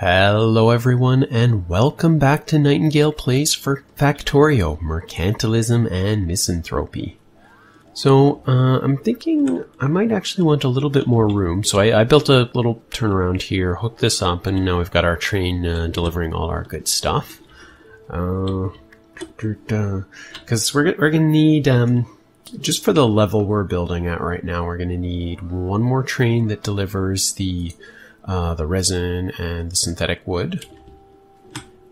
Hello everyone, and welcome back to Nightingale Plays for Factorio, Mercantilism and Misanthropy. So, I'm thinking I might actually want a little bit more room, so I built a little turnaround here, hooked this up, and now we've got our train delivering all our good stuff. Because we're gonna need, just for the level we're building at right now, we're gonna need one more train that delivers the resin and the synthetic wood.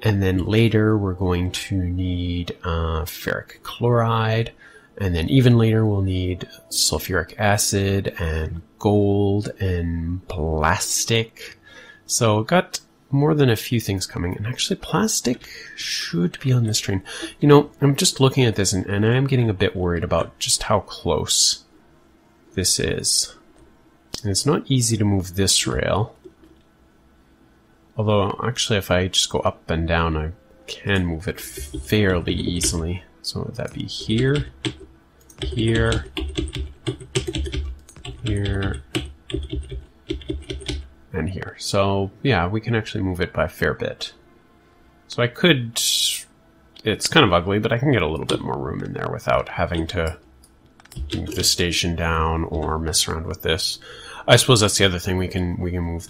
And then later we're going to need ferric chloride. And then even later we'll need sulfuric acid and gold and plastic. So got more than a few things coming. And actually plastic should be on this train. You know, I'm just looking at this and I'm getting a bit worried about just how close this is. And it's not easy to move this rail. Although, actually, if I just go up and down, I can move it fairly easily. So would that be here, here, here, and here. So, yeah, we can actually move it by a fair bit. So I could... It's kind of ugly, but I can get a little bit more room in there without having to move the station down or mess around with this. I suppose that's the other thing. We can move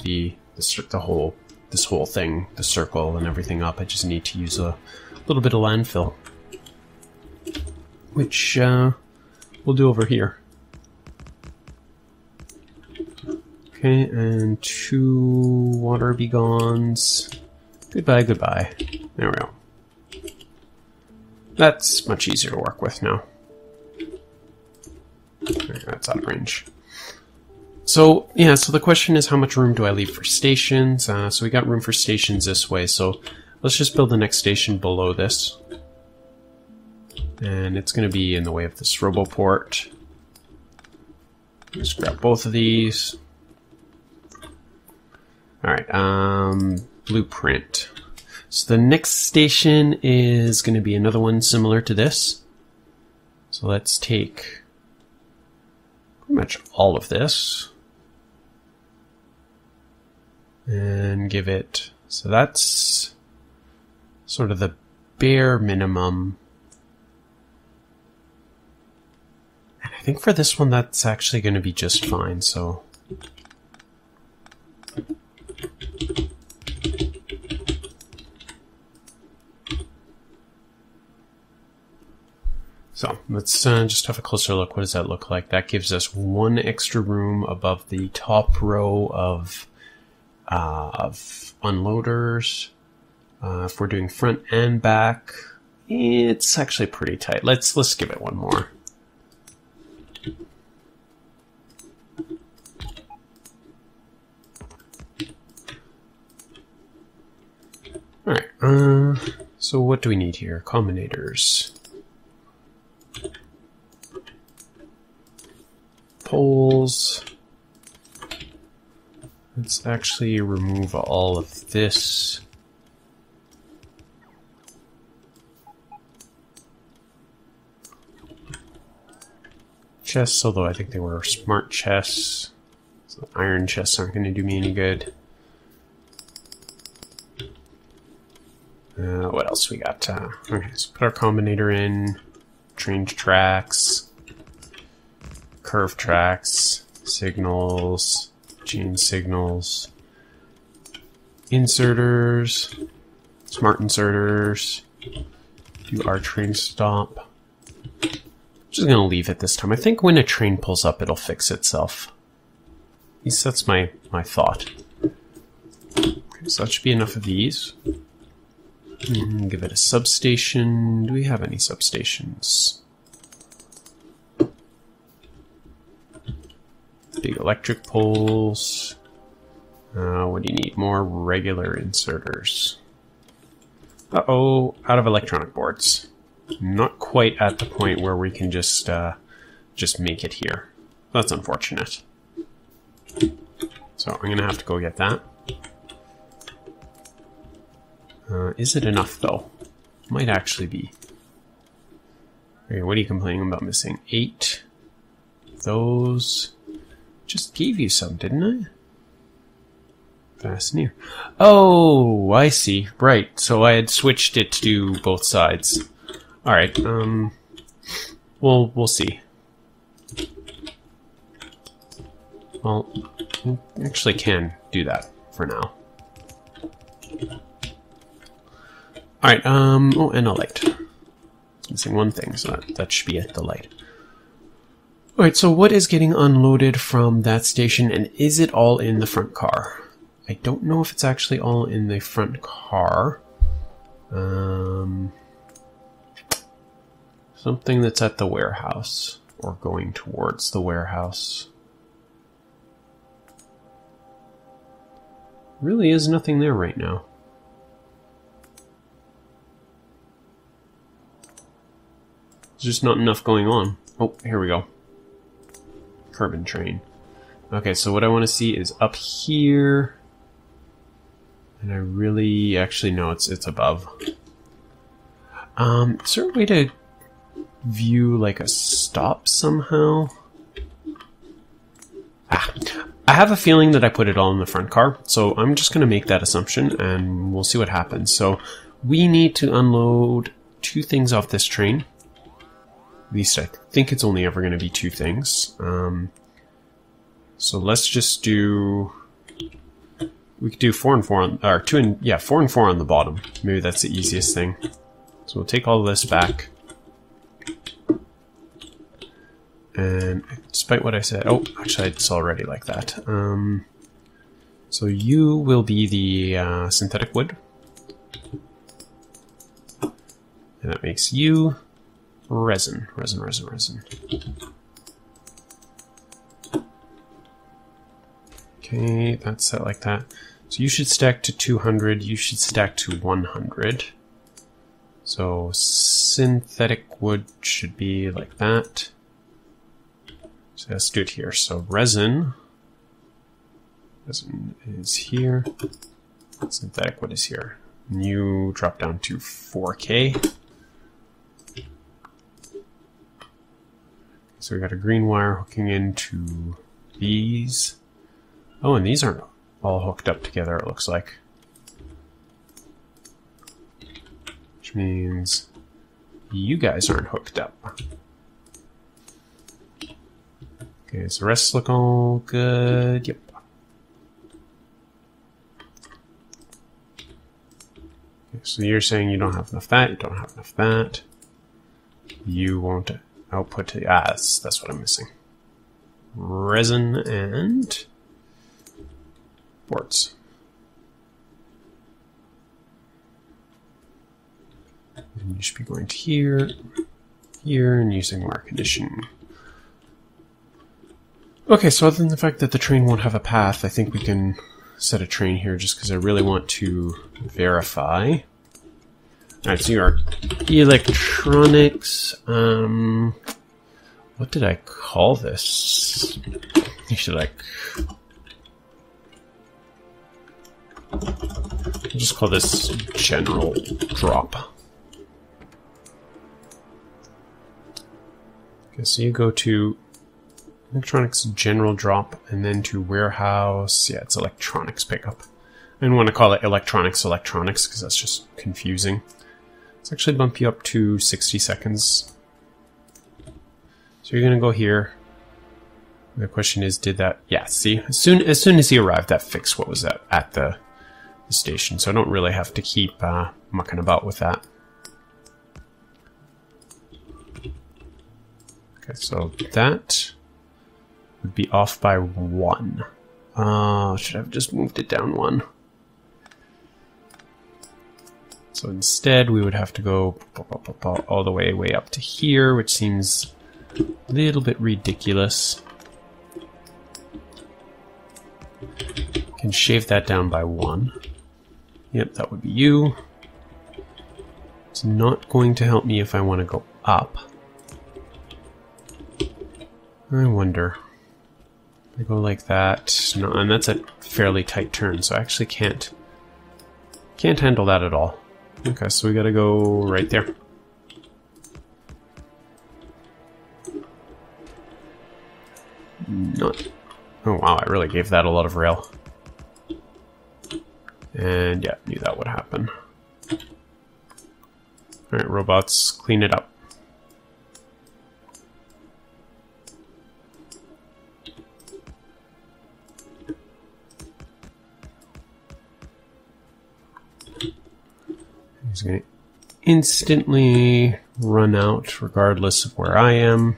this whole thing, the circle and everything up. I just need to use a little bit of landfill, which we'll do over here. Okay, and 2 water begons. Goodbye, goodbye. There we go. That's much easier to work with now. Okay, that's out of range. So, yeah, so the question is how much room do I leave for stations? So we got room for stations this way, so let's just build the next station below this. And it's going to be in the way of this roboport. Just grab both of these. Alright, blueprint. So the next station is going to be another one similar to this. So let's take pretty much all of this. And give it, so that's sort of the bare minimum. And I think for this one that's actually going to be just fine, so. So let's just have a closer look. What does that look like? That gives us 1 extra room above the top row of unloaders. If we're doing front and back, it's actually pretty tight. Let's give it one more. All right. So what do we need here? Combinators, poles. Let's actually remove all of this. Chests, although I think they were smart chests. So iron chests aren't going to do me any good. What else we got? Okay, so put our combinator in. Train tracks. Curve tracks. Signals. Chain signals, inserters, smart inserters, do our train stop. Just gonna leave it this time. I think when a train pulls up, it'll fix itself. At least that's my thought. Okay, so that should be enough of these. Give it a substation. Do we have any substations? Big electric poles. What do you need? More regular inserters. Uh-oh, out of electronic boards. Not quite at the point where we can just make it here. That's unfortunate. So I'm gonna have to go get that. Is it enough though? Might actually be. Okay, what are you complaining about missing? 8. Those. Just gave you some, didn't I? Fasten here. Oh, I see. Right. So I had switched it to do both sides. All right. We'll see. Well, I actually can do that for now. All right. Oh, and a light. It's missing one thing, so that should be it. The light. All right. So what is getting unloaded from that station, and is it all in the front car? I don't know if it's actually all in the front car. Something that's at the warehouse or going towards the warehouse. Really is nothing there right now. There's just not enough going on. Oh, here we go. Carbon train. Okay, so what I want to see is up here. And I really... Actually, no, it's above. Is there a way to view, like, a stop somehow? I have a feeling that I put it all in the front car, so I'm just going to make that assumption, and we'll see what happens. So, we need to unload 2 things off this train. At least I think it's only ever going to be 2 things. So let's just do... We could do 4 and 4 on... Or 2 and... Yeah, 4 and 4 on the bottom. Maybe that's the easiest thing. So we'll take all of this back. And despite what I said... Oh, actually, it's already like that. So you will be the synthetic wood. And that makes you resin. Resin. Okay, that's set like that. So you should stack to 200, you should stack to 100. So synthetic wood should be like that. So let's do it here. So resin is here. Synthetic wood is here. And you drop down to 4K. So we got a green wire hooking into these. Oh, and these aren't all hooked up together, it looks like. Which means you guys aren't hooked up. Okay, so the rest look all good. Yep. Okay, so you're saying you don't have enough that, you don't have enough that. You won't output to... that's what I'm missing. Resin and... boards. And you should be going to here, here, and using wire condition. Okay, so other than the fact that the train won't have a path, I think we can set a train here just because I really want to verify. Alright, so your electronics, what did I call this? You should I'll just call this general drop. Okay, so you go to electronics general drop and then to warehouse. Yeah, it's electronics pickup. I didn't want to call it electronics because that's just confusing. Let's actually bump you up to 60 seconds. So you're going to go here. The question is, did that... Yeah, see? As soon as he arrived, that fixed what was at the station. So I don't really have to keep mucking about with that. Okay, so that would be off by 1. Should I have just moved it down 1? So instead, we would have to go all the way up to here, which seems a little bit ridiculous. Can shave that down by 1. Yep, that would be you. It's not going to help me if I want to go up. I wonder. If I go like that. No, and that's a fairly tight turn, so I actually can't handle that at all. Okay, so we gotta go right there. Not... Oh wow, I really gave that a lot of rail. And yeah, knew that would happen. Alright, robots, clean it up. He's going to instantly run out regardless of where I am.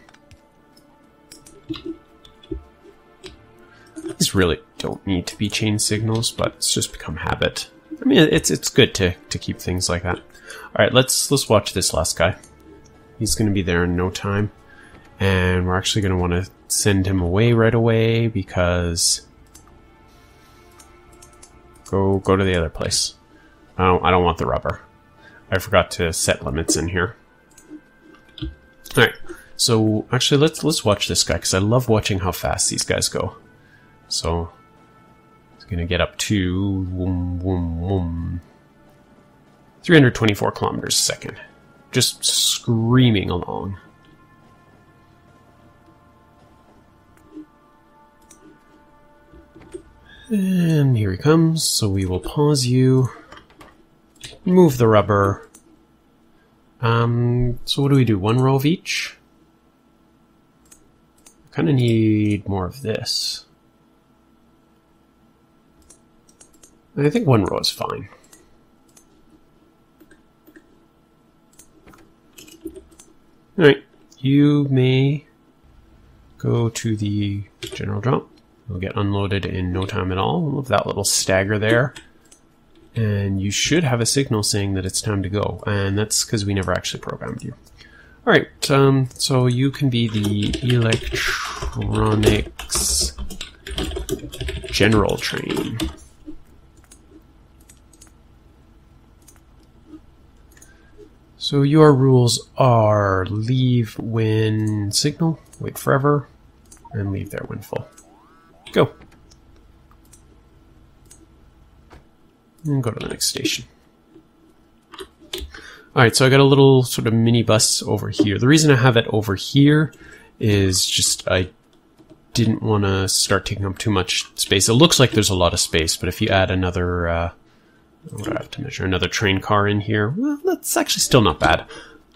These really don't need to be chain signals, but it's just become habit. I mean, it's good to keep things like that. All right, let's watch this last guy. He's going to be there in no time, and we're actually going to want to send him away right away because go to the other place. I don't want the rubber. I forgot to set limits in here. All right, so actually let's watch this guy because I love watching how fast these guys go. So it's going to get up to 324 kilometers a second. Just screaming along. And here he comes, so we will pause you. Move the rubber. So what do we do? One row of each? Kind of need more of this. I think one row is fine. Alright, you may go to the general drop. It'll get unloaded in no time at all. Love that little stagger there. And you should have a signal saying that it's time to go. And that's because we never actually programmed you. Alright, so you can be the electronics general train. So your rules are leave when signal, wait forever, and leave there when full. Go. And go to the next station. Alright, so I got a little sort of mini bus over here. The reason I have it over here is just I didn't want to start taking up too much space. It looks like there's a lot of space, but if you add another, what do I have to measure? Another train car in here, well, that's actually still not bad.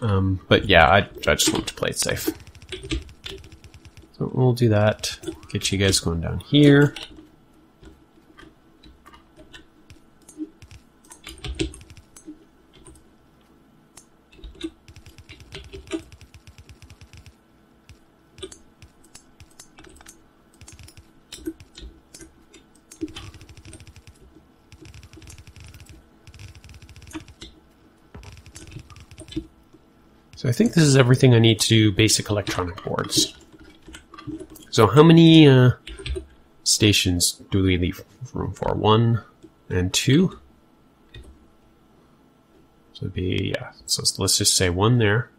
But yeah, I just want to play it safe. So we'll do that. Get you guys going down here. So I think this is everything I need to do basic electronic boards. So how many stations do we leave room for? 1 and 2? So it'd be, yeah, so let's just say 1 there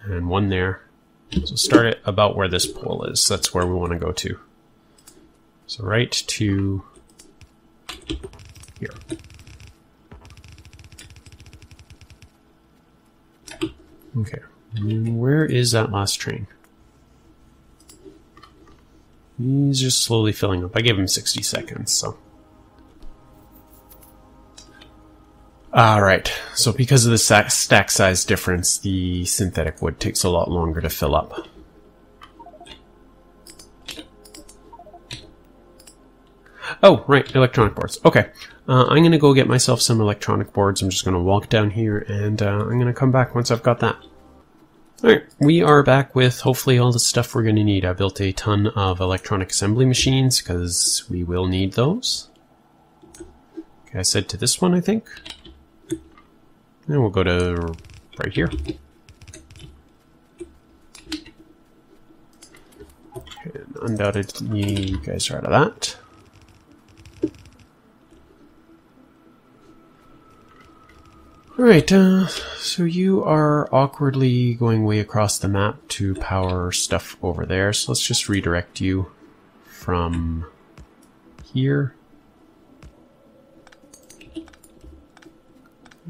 and 1 there. So start it about where this pole is. That's where we want to go to. So right to here. Okay, and where is that last train? He's just slowly filling up. I gave him 60 seconds, so. Alright, so because of the stack size difference, the synthetic wood takes a lot longer to fill up. Oh, right, electronic boards. Okay, I'm going to go get myself some electronic boards. I'm just going to walk down here, and I'm going to come back once I've got that. Alright, we are back with hopefully all the stuff we're going to need. I built a ton of electronic assembly machines, because we will need those. Okay, I said to this one, I think. And we'll go to right here. And undoubtedly, you guys are out of that. Alright, so you are awkwardly going way across the map to power stuff over there, so let's just redirect you from here.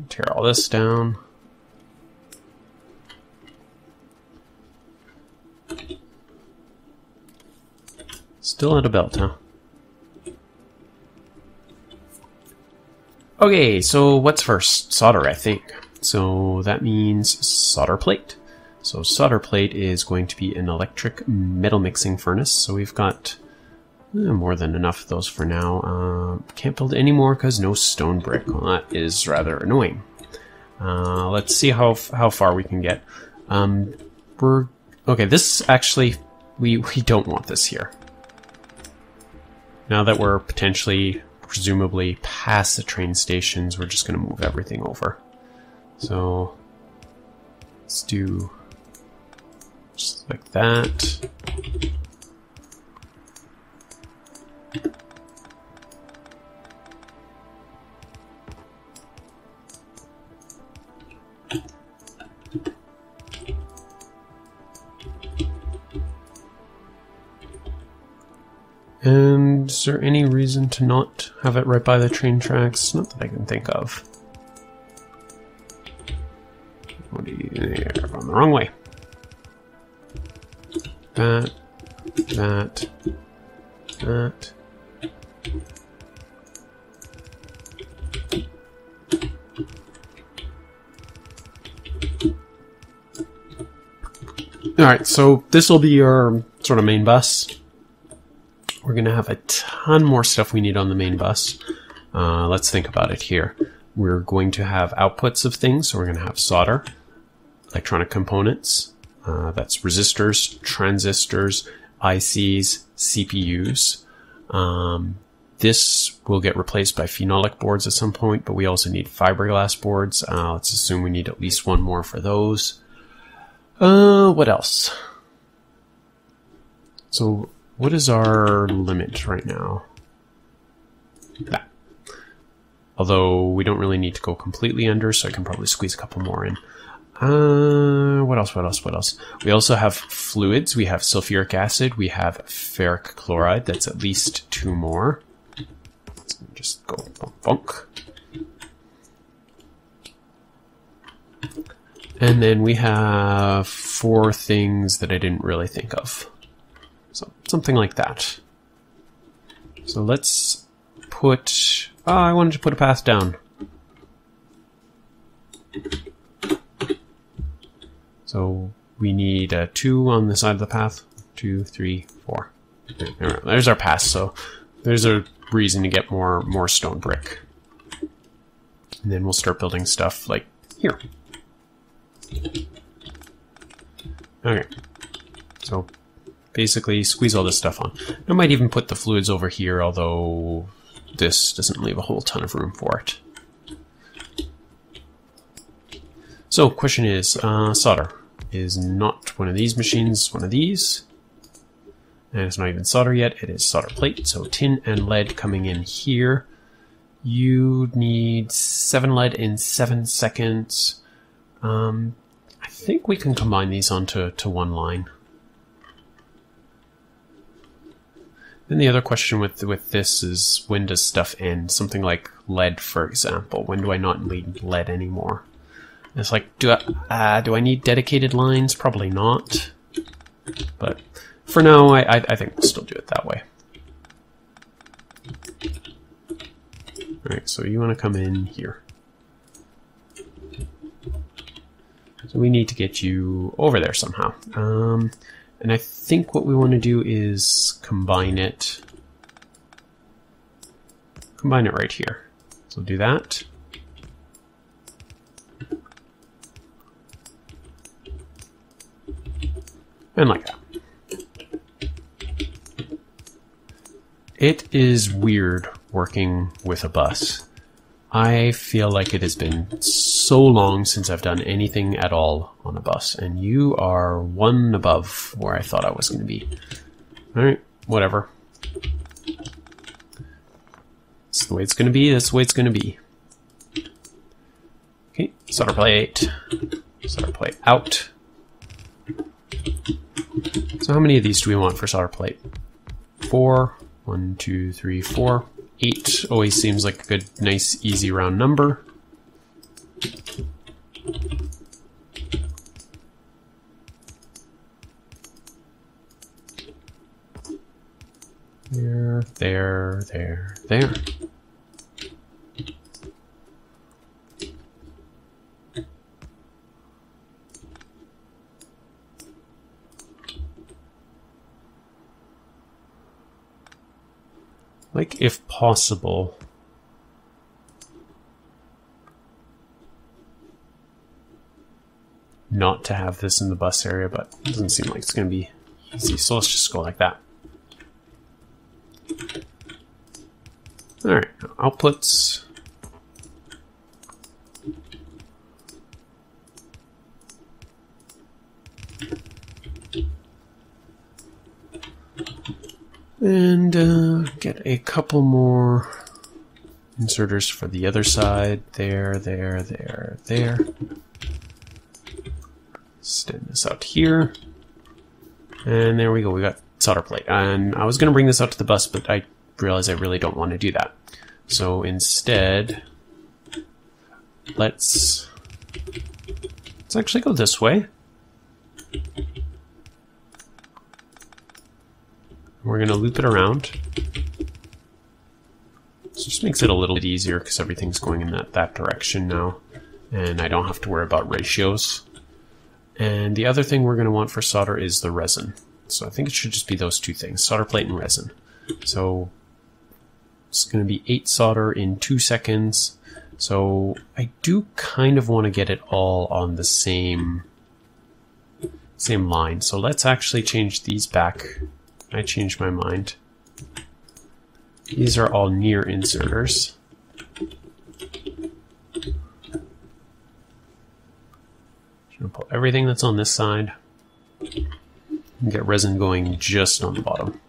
Tear all this down. Still out of belt, huh? Okay, so what's first? Solder, I think. So that means solder plate. So solder plate is going to be an electric metal mixing furnace. So we've got more than enough of those for now. Can't build any more because no stone brick. Well, that is rather annoying. Let's see how far we can get. Okay. This actually we don't want this here. Now that we're potentially, presumably, past the train stations, we're just going to move everything over. So let's do just like that. And is there any reason to not have it right by the train tracks? Not that I can think of. What are you there? Going the wrong way. That. Alright, so this will be our sort of main bus. We're going to have a ton more stuff we need on the main bus. Let's think about it here. We're going to have outputs of things. So we're going to have solder, electronic components, that's resistors, transistors, ICs, CPUs. This will get replaced by phenolic boards at some point, but we also need fiberglass boards. Let's assume we need at least one more for those. What else? So what is our limit right now? That. Although we don't really need to go completely under, so I can probably squeeze a couple more in. What else? We also have fluids. We have sulfuric acid. We have ferric chloride. That's at least 2 more. Let's just go bonk. And then we have 4 things that I didn't really think of. So something like that. So let's put... I wanted to put a path down. So we need 2 on the side of the path. 2, 3, 4. There's our path. So there's a reason to get more stone brick. And then we'll start building stuff like here. Okay. So basically squeeze all this stuff on. I might even put the fluids over here, although this doesn't leave a whole ton of room for it. So question is, solder is not one of these machines, one of these. And it's not even solder yet, it is solder plate. So tin and lead coming in here. You need 7 lead in 7 seconds. I think we can combine these onto one line. Then the other question with this is, when does stuff end? Something like lead, for example. When do I not need lead anymore? And it's like, do I need dedicated lines? Probably not. But for now, I think we'll still do it that way. Alright, so you want to come in here. So we need to get you over there somehow. And I think what we want to do is combine it right here. So do that. And like that. It is weird working with a bus. I feel like it has been so long since I've done anything at all on a bus, and you are one above where I thought I was going to be. Alright, whatever. That's the way it's going to be, that's the way it's going to be. Okay, solder plate out. So how many of these do we want for solder plate? 4. 1, 2, 3, 4. 8 always seems like a good, nice, easy round number. There. like, if possible, not to have this in the bus area, but it doesn't seem like it's going to be easy. So let's just go like that. Alright, outputs. And get a couple more inserters for the other side. There. Extend this out here. And there we go, we got solder plate. And I was going to bring this out to the bus, but I realized I really don't want to do that. So instead, let's actually go this way. We're going to loop it around. This just makes it a little bit easier because everything's going in that direction now. And I don't have to worry about ratios. And the other thing we're going to want for solder is the resin. So I think it should just be those two things, solder plate and resin. So it's going to be 8 solder in 2 seconds. So I do kind of want to get it all on the same line. So let's actually change these back. I changed my mind. These are all near inserters. Gonna pull everything that's on this side and get resin going just on the bottom.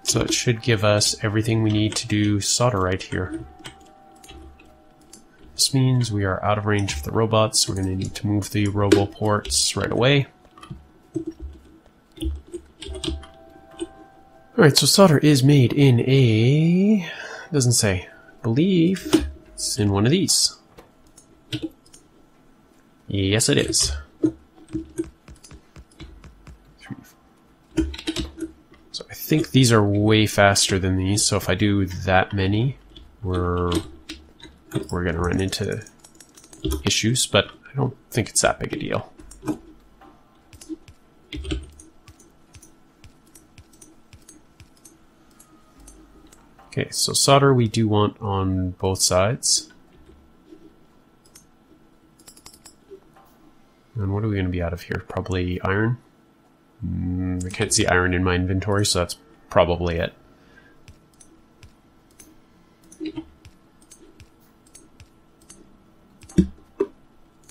So it should give us everything we need to do solder right here. This means we are out of range of the robots. We're going to need to move the robo ports right away. Alright, so solder is made in a... doesn't say. I believe it's in one of these. Yes, it is. I think these are way faster than these, so if I do that many, we're going to run into issues, but I don't think it's that big a deal. Okay, so solder we do want on both sides. And what are we going to be out of here? Probably iron? I can't see iron in my inventory, so that's probably it.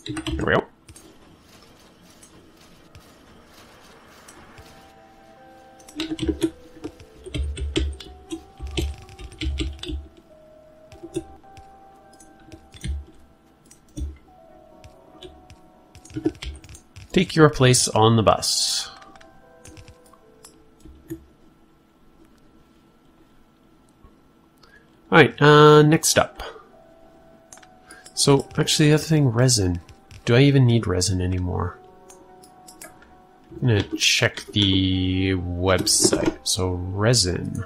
There we go. Take your place on the bus. Alright, next up. So, actually the other thing, resin. Do I even need resin anymore? I'm gonna check the website. So, resin.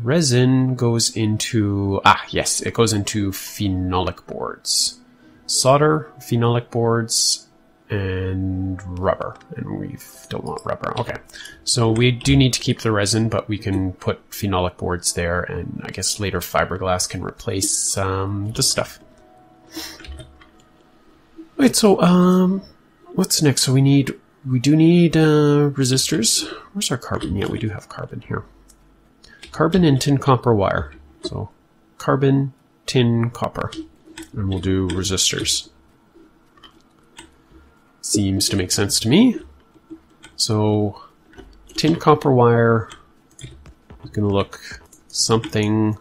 Resin goes into... yes, it goes into phenolic boards. Solder, phenolic boards, and rubber. And we don't want rubber. Okay. So we do need to keep the resin, but we can put phenolic boards there, and I guess later fiberglass can replace the stuff. Right, so what's next? So we do need resistors. Where's our carbon? Yeah, we do have carbon here. Carbon and tin copper wire. So carbon, tin, copper. And we'll do resistors. Seems to make sense to me. So tin copper wire is going to look something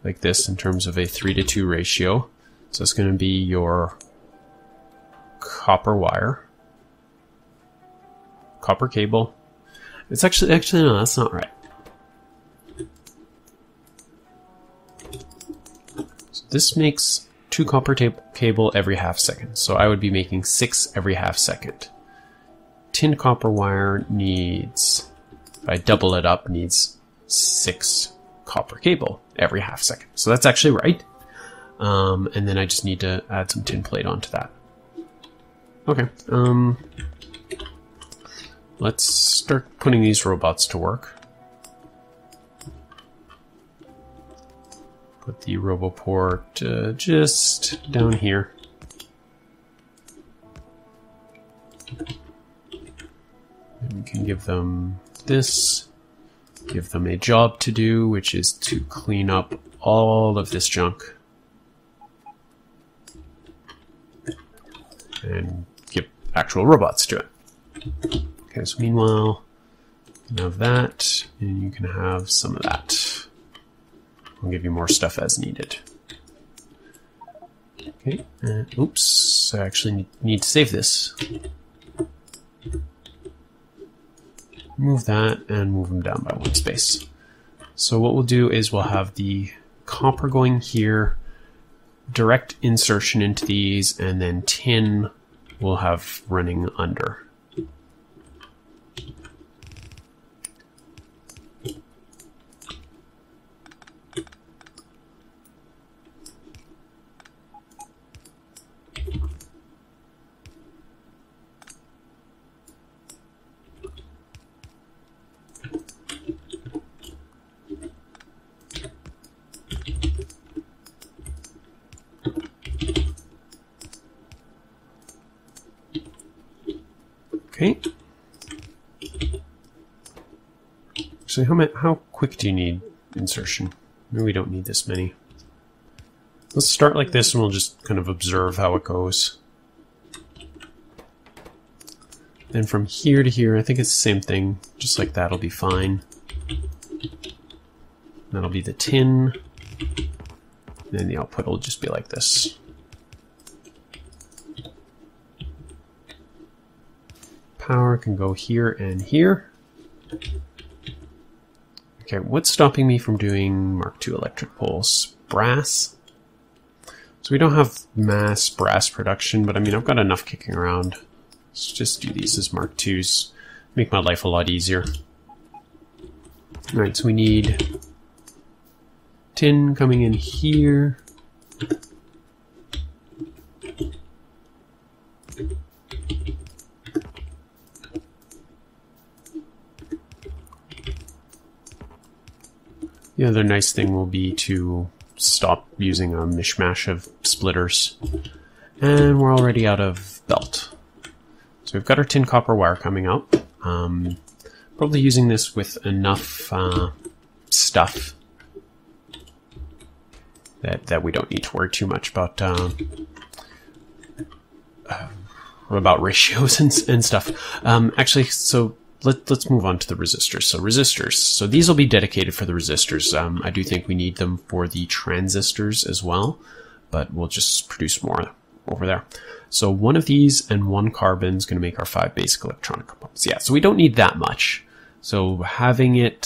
like this in terms of a 3:2 ratio. So it's going to be your copper wire, copper cable. It's actually no, that's not right. So this makes 2 copper cable every half second. So I would be making 6 every half second. Tin copper wire needs, if I double it up, needs 6 copper cable every half second. So that's actually right. And then I just need to add some tin plate onto that. Okay. Let's start putting these robots to work. Put the RoboPort just down here. And we can give them this. Give them a job to do, which is to clean up all of this junk. And give actual robots to it. Okay, so meanwhile, you can have that, and you can have some of that. I'll give you more stuff as needed. Okay, oops, I actually need to save this. Move that and move them down by 1 space. So what we'll do is we'll have the copper going here, direct insertion into these, and then tin we'll have running under. Okay. So how quick do you need insertion? Maybe we don't need this many. Let's start like this and we'll just kind of observe how it goes. Then from here to here, I think it's the same thing. Just like that'll be fine. That'll be the tin. And then the output will just be like this. Power can go here and here. Okay, what's stopping me from doing Mark II electric poles? Brass. So we don't have mass brass production, but I mean, I've got enough kicking around. Let's just do these as Mark IIs. Make my life a lot easier. Alright, so we need tin coming in here. The other nice thing will be to stop using a mishmash of splitters. And we're already out of belt. So we've got our tin copper wire coming up. Probably using this with enough stuff that we don't need to worry too much about ratios and stuff. Actually, so let's move on to the resistors. So resistors. So these will be dedicated for the resistors. I do think we need them for the transistors as well, but we'll just produce more over there. So 1 of these and 1 carbon is going to make our 5 basic electronic components. Yeah, so we don't need that much. So having it...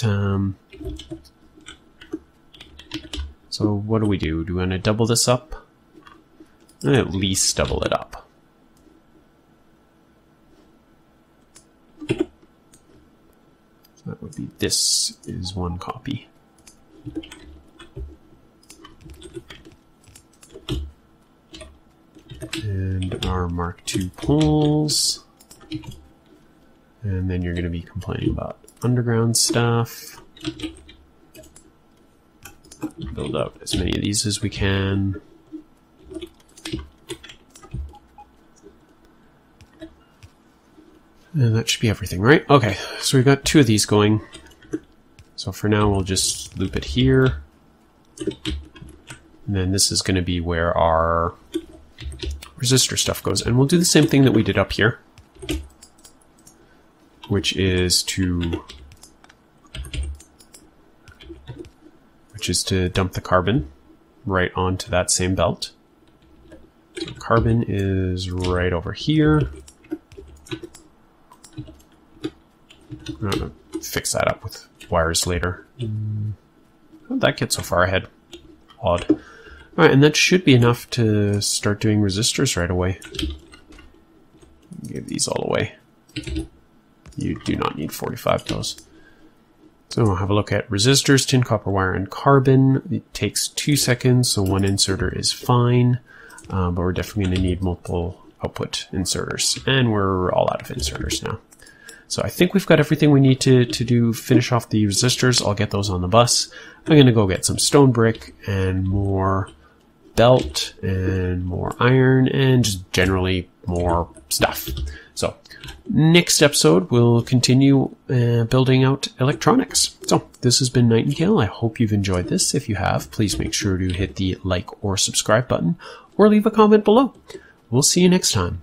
so what do we do? Do we want to double this up? At least double it up. That would be, this is 1 copy. And our Mark II poles. And then you're going to be complaining about underground stuff. Build out as many of these as we can. And that should be everything, right? Okay, so we've got 2 of these going. So for now, we'll just loop it here. And then this is going to be where our resistor stuff goes. And we'll do the same thing that we did up here, which is to dump the carbon right onto that same belt. So carbon is right over here. I'm going to fix that up with wires later. How did that get so far ahead? Odd. All right, and that should be enough to start doing resistors right away. Give these all away. You do not need 45 of those. So we'll have a look at resistors, tin, copper wire, and carbon. It takes 2 seconds, so one inserter is fine, but we're definitely going to need multiple output inserters, and we're all out of inserters now. So I think we've got everything we need to finish off the resistors. I'll get those on the bus. I'm going to go get some stone brick and more belt and more iron and just generally more stuff. So next episode, we'll continue building out electronics. So this has been Nightingale. I hope you've enjoyed this. If you have, please make sure to hit the like or subscribe button or leave a comment below. We'll see you next time.